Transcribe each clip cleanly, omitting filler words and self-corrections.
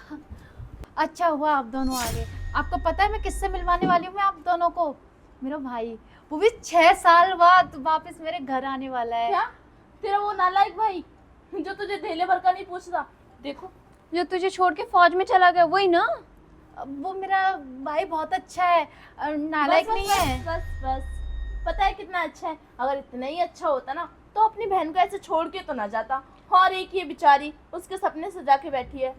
अच्छा हुआ आप दोनों आ गए। आपको पता है मैं किससे मिलवाने वाली हूँ मैं आप दोनों को? मेरा भाई, वो भी 6 साल बाद वापस मेरे घर आने वाला है। क्या? तेरा वो नालायक भाई जो तुझे धेले भर का नहीं पूछता? देखो, जो तुझे छोड़ के फौज में चला गया वही ना? वो मेरा भाई बहुत अच्छा है, नालायक बस नहीं बस है। बस बस पता है कितना अच्छा है। अगर इतना ही अच्छा होता ना तो अपनी बहन को ऐसे छोड़ के तो ना जाता। और एक ये बेचारी उसके सपने सजा के बैठी है।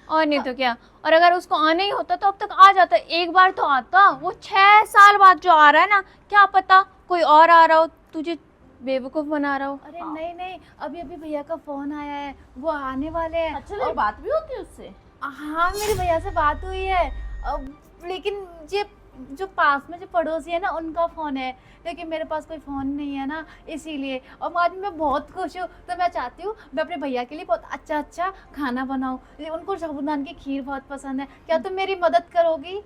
और नहीं तो क्या। और अगर उसको आना ही होता तो अब तक आ जाता, एक बार तो आता। वो 6 साल बाद जो आ रहा है ना, क्या पता कोई और आ रहा हो, तुझे बेवकूफ बना रहा हो। अरे नहीं नहीं, अभी अभी भैया का फोन आया है, वो आने वाले हैं। अच्छा, तेरी बात भी होती है उससे? हाँ मेरे भैया से बात हुई है। लेकिन ये जो पास में जो पड़ोसी है ना उनका फ़ोन है, लेकिन मेरे पास कोई फ़ोन नहीं है ना, इसीलिए। और आज मैं बहुत खुश हूँ, तो मैं चाहती हूँ मैं अपने भैया के लिए बहुत अच्छा अच्छा खाना बनाऊँ। उनको साबूदान की खीर बहुत पसंद है, क्या तुम मेरी मदद करोगी?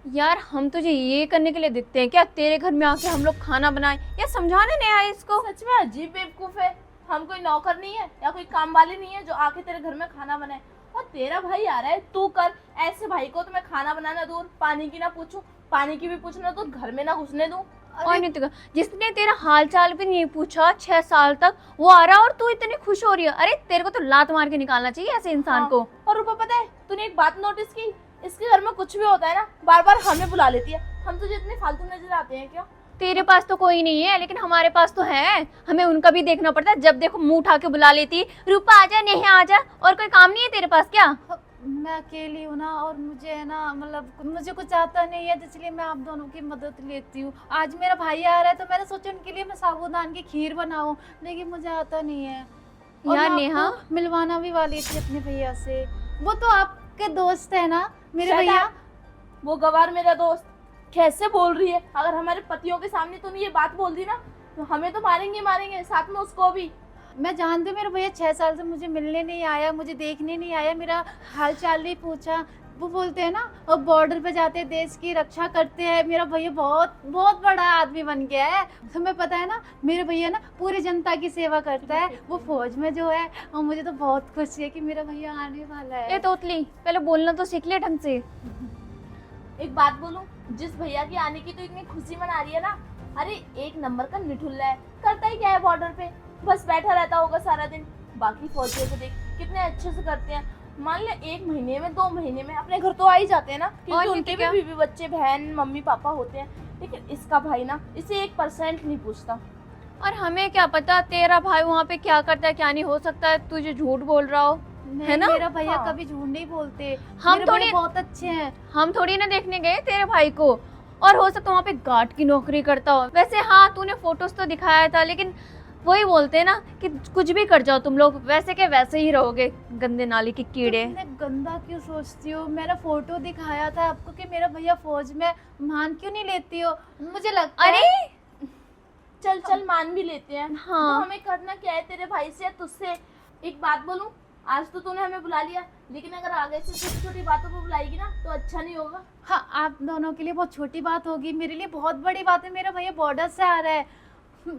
यार हम तुझे ये करने के लिए दिखते हैं क्या, तेरे घर में आके हम लोग खाना बनाए? या समझाने नहीं आए इसको? सच में अजीब बेवकूफ है। हम कोई नौकर नहीं है या कोई काम वाले नहीं है जो आके तेरे घर में खाना बनाए। और तेरा भाई आ रहा है, तू कर। ऐसे भाई को तो मैं खाना बनाना दूर, पानी की ना पूछूं, पानी की भी पूछना तो घर में ना घुसने दूं। और नहीं तो क्या, जिसने तेरा हाल चाल भी नहीं पूछा 6 साल तक, वो आ रहा और तू इतनी खुश हो रही है। अरे तेरे को तो लात मार के निकालना चाहिए ऐसे इंसान हाँ। को। और रूपा, पता है तूने एक बात नोटिस की? इसके घर में कुछ भी होता है ना, बार बार हमें बुला लेती है। हम तुझे इतने फालतू नजर आते हैं क्या? तेरे पास तो कोई नहीं है, लेकिन हमारे पास तो है। हमें उनका भी देखना पड़ता है। जब देखो मुंह उठा के बुला लेती, रूपा आजा, नेहा आजा। और कोई काम नहीं है तेरे पास क्या? मैं अकेली हूँ ना, और मुझे है ना, मतलब मुझे कुछ आता नहीं है, इसलिए मैं आप दोनों की मदद लेती हूँ। आज मेरा भाई आ रहा है तो मैंने सोचा उनके लिए मैं साबूदान की खीर बनाऊँ, लेकिन मुझे आता नहीं है। और यार मैं नेहा, आपको मिलवाना भी वाली थी अपने भैया से। वो तो आपके दोस्त है ना मेरे Shut भैया। up! वो गवार मेरा दोस्त कैसे बोल रही है? अगर हमारे पतियों के सामने तूने ये बात बोल दी ना तो हमें तो मारेंगे मारेंगे, साथ में उसको भी। मैं जानती हूँ मेरा भैया 6 साल से मुझे मिलने नहीं आया, मुझे देखने नहीं आया, मेरा हाल चाल नहीं पूछा। वो बोलते हैं ना, और बॉर्डर पे जाते हैं, देश की रक्षा करते हैं। मेरा भैया बहुत बहुत बड़ा आदमी बन गया है। तुम्हें पता है ना, मेरे भैया ना पूरी जनता की सेवा करता है, वो फौज में जो है। और मुझे तो बहुत खुशी है कि मेरा भैया आने वाला ये है। तोतली, पहले बोलना तो सीख ले ढंग से। एक बात बोलूं, जिस भैया की आने की तो इतनी खुशी मना रही है ना, अरे एक नंबर का निठुल्ला है। करता ही क्या है बॉर्डर पे? बस बैठा रहता होगा सारा दिन। बाकी फौजियों को देख कितने अच्छे से करते हैं। मान ले 1 महीने में 2 महीने में अपने घर तो आ ही जाते हैं ना, क्योंकि नहीं तो उनके भी क्या? बीवी बच्चे, बहन, मम्मी पापा होते हैं। लेकिन इसका भाई ना इसे 1% नहीं पूछता। और हमें क्या पता तेरा भाई वहाँ पे क्या करता है क्या नहीं। हो सकता है तुझे झूठ बोल रहा हो, है ना? मेरा भैया हाँ। कभी झूठ नहीं बोलते। हम मेरे भैया थोड़ी बहुत अच्छे हैं। हम थोड़ी ना देखने गए तेरे भाई को। और हो सकता है वहाँ पे गार्ड की नौकरी करता हो। वैसे हाँ, तूने फोटोज तो दिखाया था, लेकिन वही बोलते हैं ना कि कुछ भी कर जाओ तुम लोग, वैसे के वैसे ही रहोगे, गंदे नाली के कीड़े। तुमने गंदा क्यों सोचती हो? मैंने फोटो दिखाया था आपको कि मेरा भैया फौज में, मान क्यों नहीं लेती हो? मुझे लगता अरे है चल चल मान भी लेते हैं। हाँ। तो हमें करना क्या है तेरे भाई से या तुझसे? एक बात बोलूं, आज तो तूने हमें बुला लिया, लेकिन अगर आगे से छोटी छोटी बातों पर बुलाएगी ना तो अच्छा नहीं होगा। हाँ, आप दोनों के लिए बहुत छोटी बात होगी, मेरे लिए बहुत बड़ी बात है। मेरा भैया बॉर्डर से आ रहा है,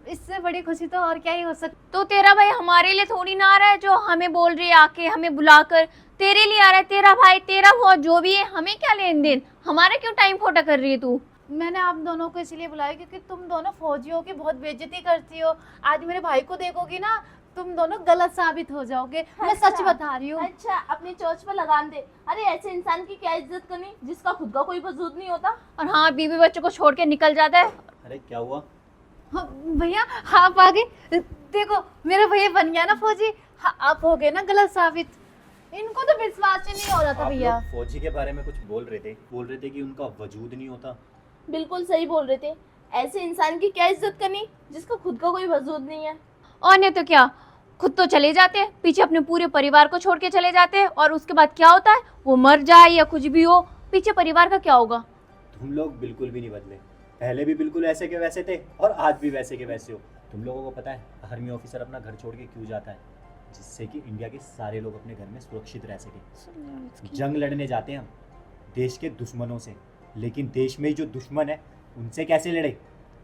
इससे बड़ी खुशी तो और क्या ही हो सकती। तो तेरा भाई हमारे लिए थोड़ी ना आ रहा है, जो हमें बोल रही है आके हमें बुलाकर। तेरे लिए आ रहा है। तेरा भाई, तेरा वो जो भी है, हमें क्या लेन देन? हमारा क्यों टाइम खोटा कर रही है तू? मैंने आप दोनों को इसलिए बुलाया क्योंकि तुम दोनों फौजियों की बहुत बेइज्जती करती हो। आज मेरे भाई को देखोगी ना, तुम दोनों गलत साबित हो जाओगे। मैं सच अच्छा, बता रही हूँ। अच्छा, अपनी चोंच पर लगाम दे। अरे ऐसे इंसान की क्या इज्जत करनी जिसका खुद का कोई वजूद नहीं होता। और हाँ, बीवी बच्चों को छोड़ के निकल जाता है। अरे क्या हुआ? हाँ, भैया आप आ गए। देखो मेरा भैया बन गया ना फौजी। हाँ, आप हो गए ना गलत साबित। इनको तो विश्वास ही नहीं हो रहा था आप भैया। लोग फौजी के बारे में कुछ बोल रहे थे कि उनका वजूद नहीं होता। बिल्कुल सही बोल रहे थे। ऐसे इंसान की क्या इज्जत करनी जिसका खुद का कोई वजूद नहीं है। और नहीं तो क्या, खुद तो चले जाते हैं, पीछे अपने पूरे परिवार को छोड़ के चले जाते हैं। और उसके बाद क्या होता है? वो मर जाए या कुछ भी हो, पीछे परिवार का क्या होगा? तुम लोग बिल्कुल भी नहीं बदले। पहले भी बिल्कुल ऐसे के वैसे थे और आज भी वैसे के वैसे हो। तुम लोगों को पता है आर्मी ऑफिसर अपना घर छोड़ के क्यों जाता है? जिससे कि इंडिया के सारे लोग अपने घर में सुरक्षित रह सके। जंग लड़ने जाते हैं हम देश के दुश्मनों से, लेकिन देश में जो दुश्मन है उनसे कैसे लड़े?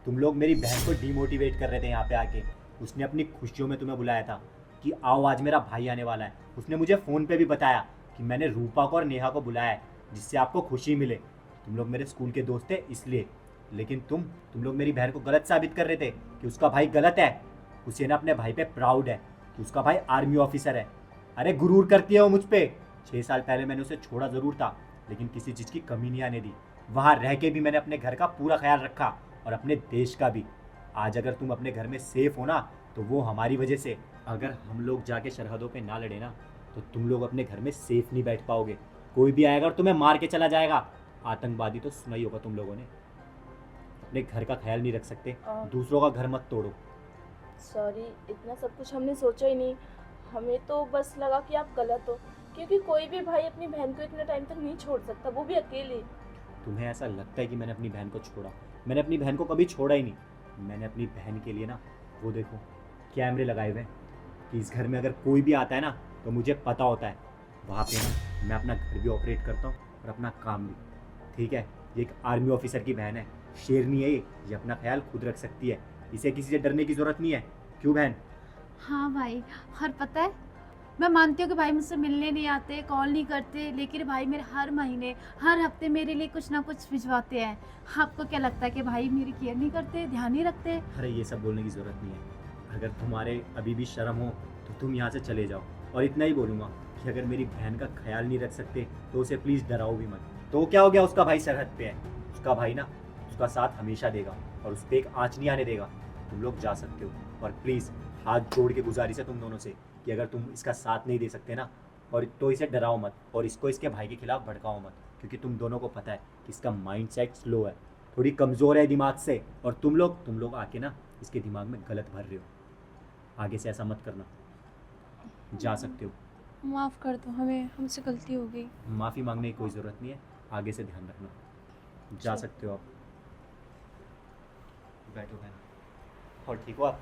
तुम लोग मेरी बहन को डिमोटिवेट कर रहे थे यहाँ पे आके। उसने अपनी खुशियों में तुम्हें बुलाया था कि आओ आज मेरा भाई आने वाला है। उसने मुझे फ़ोन पे भी बताया कि मैंने रूपा को और नेहा को बुलाया है जिससे आपको खुशी मिले। तुम लोग मेरे स्कूल के दोस्त थे इसलिए, लेकिन तुम लोग मेरी बहन को गलत साबित कर रहे थे कि उसका भाई गलत है। उसे ना अपने भाई पे प्राउड है कि उसका भाई आर्मी ऑफिसर है। अरे गुरूर करती है वो मुझ पे। 6 साल पहले मैंने उसे छोड़ा ज़रूर था, लेकिन किसी चीज़ की कमी नहीं आने दी। वहाँ रह के भी मैंने अपने घर का पूरा ख्याल रखा और अपने देश का भी। आज अगर तुम अपने घर में सेफ हो ना तो वो हमारी वजह से। अगर हम लोग जाके सरहदों पे ना लड़े ना तो तुम लोग अपने घर में सेफ नहीं बैठ पाओगे। कोई भी आएगा और तुम्हें मार के चला जाएगा। आतंकवादी तो सुना ही होगा तुम लोगों ने। अपने घर का ख्याल नहीं रख सकते, दूसरों का घर मत तोड़ो। सॉरी, इतना सब कुछ हमने सोचा ही नहीं। हमें तो बस लगा कि आप गलत हो, क्योंकि कोई भी भाई अपनी बहन को इतने टाइम तक नहीं छोड़ सकता, वो भी अकेले। तुम्हें ऐसा लगता है कि मैंने अपनी बहन को छोड़ा? मैंने अपनी बहन को कभी छोड़ा ही नहीं। मैंने अपनी बहन के लिए ना वो देखो कैमरे लगाए हुए हैं कि इस घर में अगर कोई भी आता है ना तो मुझे पता होता है। वहाँ पे ना मैं अपना घर भी ऑपरेट करता हूँ और अपना काम भी। ठीक है, ये एक आर्मी ऑफिसर की बहन है, शेरनी है ये अपना ख्याल खुद रख सकती है। इसे किसी से डरने की ज़रूरत नहीं है। क्यों बहन? हाँ भाई, और पता है मैं मानती हूँ कि भाई मुझसे मिलने नहीं आते, कॉल नहीं करते, लेकिन भाई मेरे हर महीने हर हफ्ते मेरे लिए कुछ ना कुछ भिजवाते हैं। आपको क्या लगता है कि भाई मेरी केयर नहीं करते, ध्यान नहीं रखते? अरे ये सब बोलने की ज़रूरत नहीं है। अगर तुम्हारे अभी भी शर्म हो तो तुम यहाँ से चले जाओ। और इतना ही बोलूँगा कि अगर मेरी बहन का ख्याल नहीं रख सकते तो उसे प्लीज़ डराओ भी मत। तो क्या हो गया, उसका भाई सरहद पे है, उसका भाई ना उसका साथ हमेशा देगा और उस पर एक आँच नहीं आने देगा। तुम लोग जा सकते हो। और प्लीज़ हाथ जोड़ के गुजारिश है तुम दोनों से कि अगर तुम इसका साथ नहीं दे सकते ना और तो इसे डराओ मत और इसको इसके भाई के खिलाफ भड़काओ मत, क्योंकि तुम दोनों को पता है कि इसका माइंड सेट स्लो है, थोड़ी कमज़ोर है दिमाग से। और तुम लोग आके ना इसके दिमाग में गलत भर रहे हो। आगे से ऐसा मत करना। जा सकते हो। माफ़ कर दो, हमें हमसे गलती हो गई। माफ़ी मांगने की कोई ज़रूरत नहीं है, आगे से ध्यान रखना। जा सकते हो आप। बैठो बहन। और ठीक हो आप?